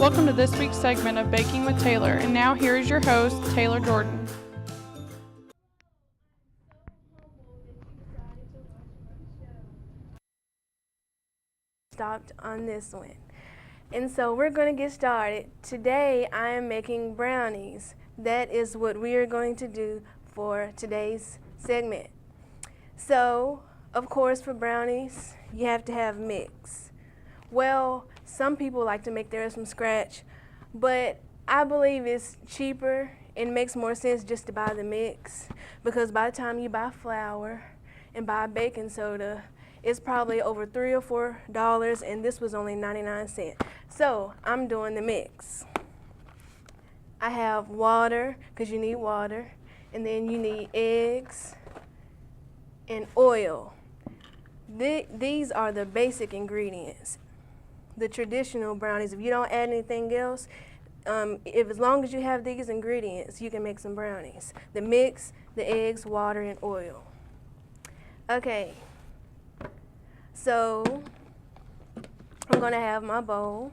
Welcome to this week's segment of Baking with Taiylor, and now here is your host, Taiylor Jordan. Stopped on this one. And so we're going to get started. Today I am making brownies. That is what we are going to do for today's segment. So, of course, for brownies, you have to have mix. Well, some people like to make theirs from scratch, but I believe it's cheaper and makes more sense just to buy the mix, because by the time you buy flour and buy baking soda, it's probably over $3 or $4, and this was only 99 cents. So I'm doing the mix. I have water, because you need water, and then you need eggs and oil. These are the basic ingredients. The traditional brownies, if you don't add anything else, as long as you have these ingredients, you can make some brownies. The mix, the eggs, water, and oil. Okay, so I'm gonna have my bowl,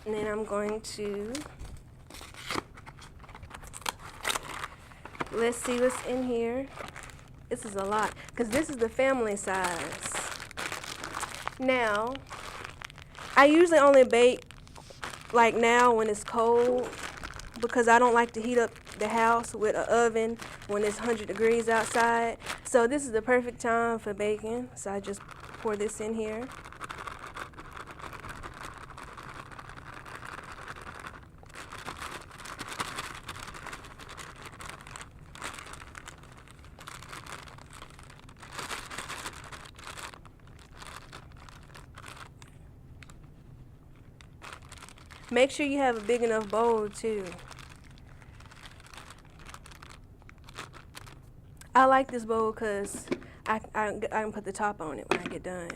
and then I'm going to, let's see what's in here. This is a lot, because this is the family size. Now, I usually only bake like now when it's cold, because I don't like to heat up the house with an oven when it's 100 degrees outside. So this is the perfect time for baking. So I just pour this in here. Make sure you have a big enough bowl too. I like this bowl because I can put the top on it when I get done.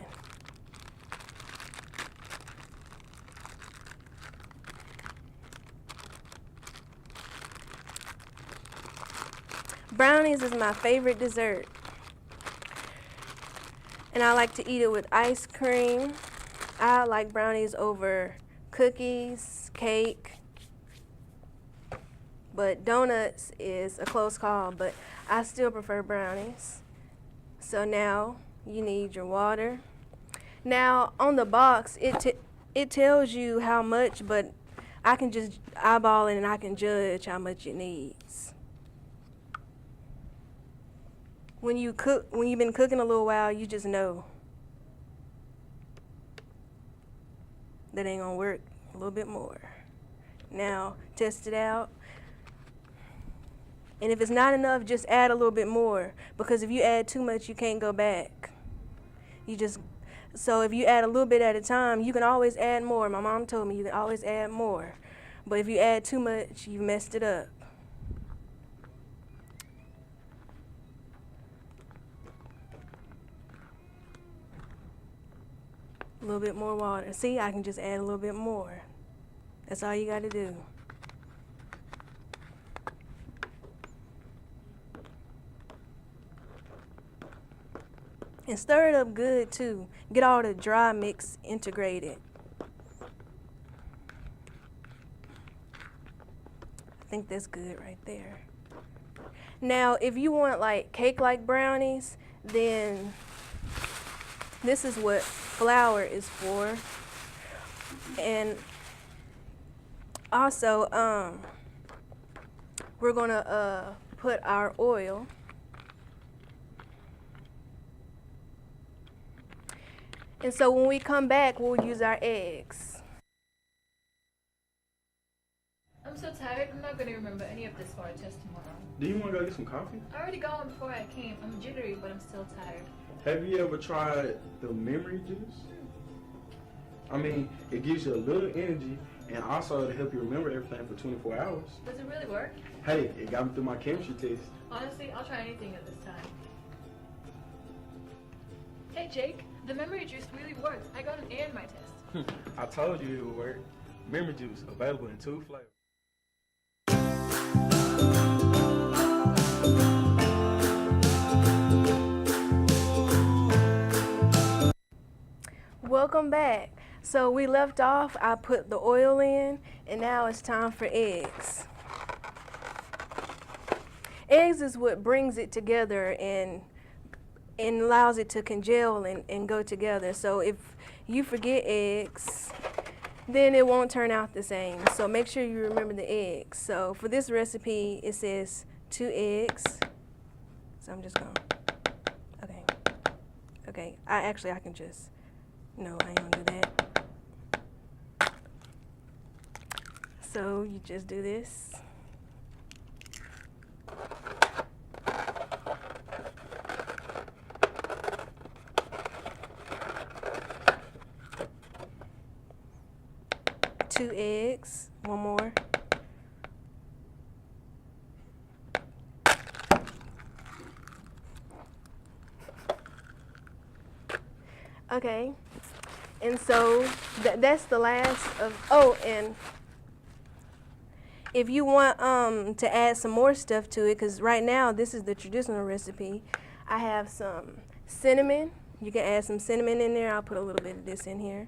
Brownies is my favorite dessert, and I like to eat it with ice cream. I like brownies over cookies, cake, but donuts is a close call, but I still prefer brownies. So now you need your water. Now on the box, it tells you how much, but I can just eyeball it and I can judge how much it needs. When you've been cooking a little while, you just know that ain't gonna work. A little bit more. Now test it out, and if it's not enough, just add a little bit more, because if you add too much, you can't go back. So if you add a little bit at a time, you can always add more. My mom told me you can always add more, but if you add too much, you messed it up. A little bit more water. See, I can just add a little bit more. That's all you got to do. And stir it up good too. Get all the dry mix integrated. I think that's good right there. Now, if you want like cake-like brownies, then this is what flour is for. And also, we're gonna put our oil. And so when we come back, we'll use our eggs. I'm so tired, I'm not gonna remember any of this for our test tomorrow. Do you want to go get some coffee? I already got one before I came. I'm jittery, but I'm still tired. Have you ever tried the memory juice? I mean, it gives you a little energy, and also to help you remember everything for 24 hours. Does it really work? Hey, it got me through my chemistry test. Honestly, I'll try anything at this time. Hey Jake, the memory juice really works. I got an A in my test. I told you it would work. Memory juice, available in 2 flavors. Welcome back. So we left off, I put the oil in, and now it's time for eggs. Eggs is what brings it together and allows it to congeal and go together. So if you forget eggs, then it won't turn out the same. So make sure you remember the eggs. So for this recipe, it says 2 eggs. So I'm just going, okay. I can just, no, I ain't gonna do that. So you just do this. Two eggs, one more. Okay, and so that's the last of, oh, and if you want to add some more stuff to it, because right now this is the traditional recipe, I have some cinnamon. You can add some cinnamon in there. I'll put a little bit of this in here.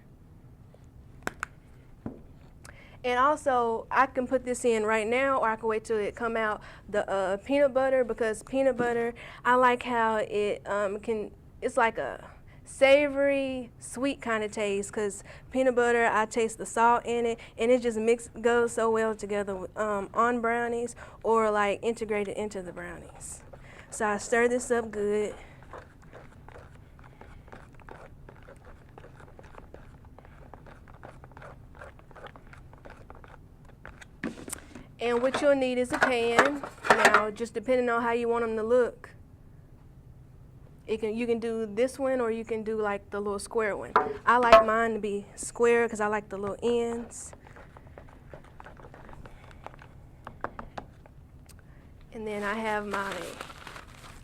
And also, I can put this in right now, or I can wait till it come out, the peanut butter, because peanut butter, I like how it it's like a savory, sweet kind of taste, because peanut butter, I taste the salt in it, and it just goes so well together on brownies, or like integrated into the brownies. So I stir this up good. And what you'll need is a pan. Now, just depending on how you want them to look, you can do this one, or you can do like the little square one. I like mine to be square because I like the little ends. And then I have my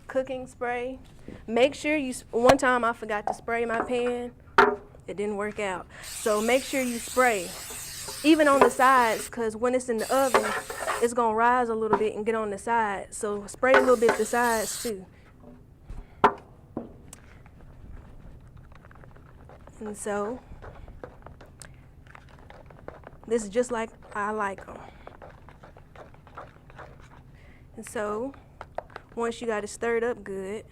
cooking spray. Make sure one time I forgot to spray my pan. It didn't work out. So make sure you spray. Even on the sides, because when it's in the oven, it's going to rise a little bit and get on the sides. So spray a little bit the sides too. And so, this is just like I like them. And so, once you got it stirred up good,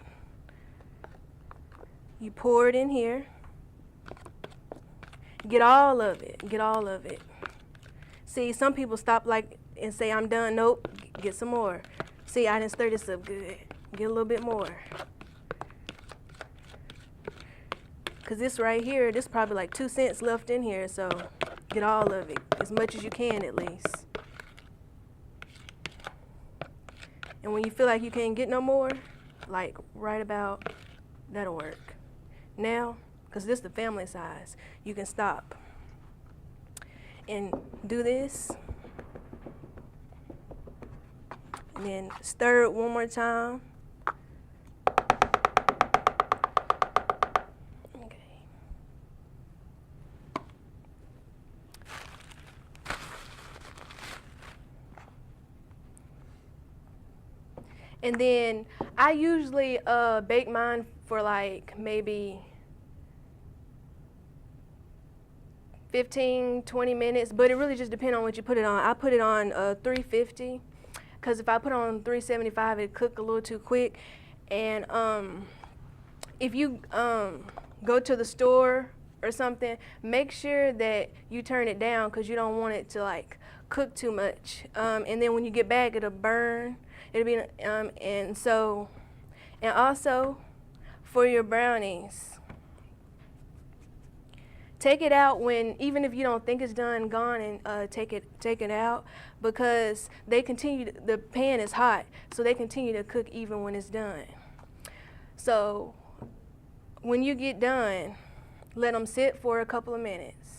you pour it in here. Get all of it. Get all of it. See, some people stop and say, I'm done. Nope, get some more. See, I didn't stir this up good. Get a little bit more. Because this right here, this probably like 2 cents left in here, so get all of it, as much as you can at least. And when you feel like you can't get no more, like right about, that'll work. Now, because this is the family size, you can stop and do this, and then stir it one more time. Okay. And then I usually bake mine for like maybe 15, 20 minutes, but it really just depends on what you put it on. I put it on 350, because if I put it on 375, it cook a little too quick. And if you go to the store or something, make sure that you turn it down, because you don't want it to like cook too much. And then when you get back, it'll burn. It'll be and also for your brownies, take it out even if you don't think it's done, gone, and take it out, because the pan is hot, so they continue to cook even when it's done. So when you get done, let them sit for a couple of minutes.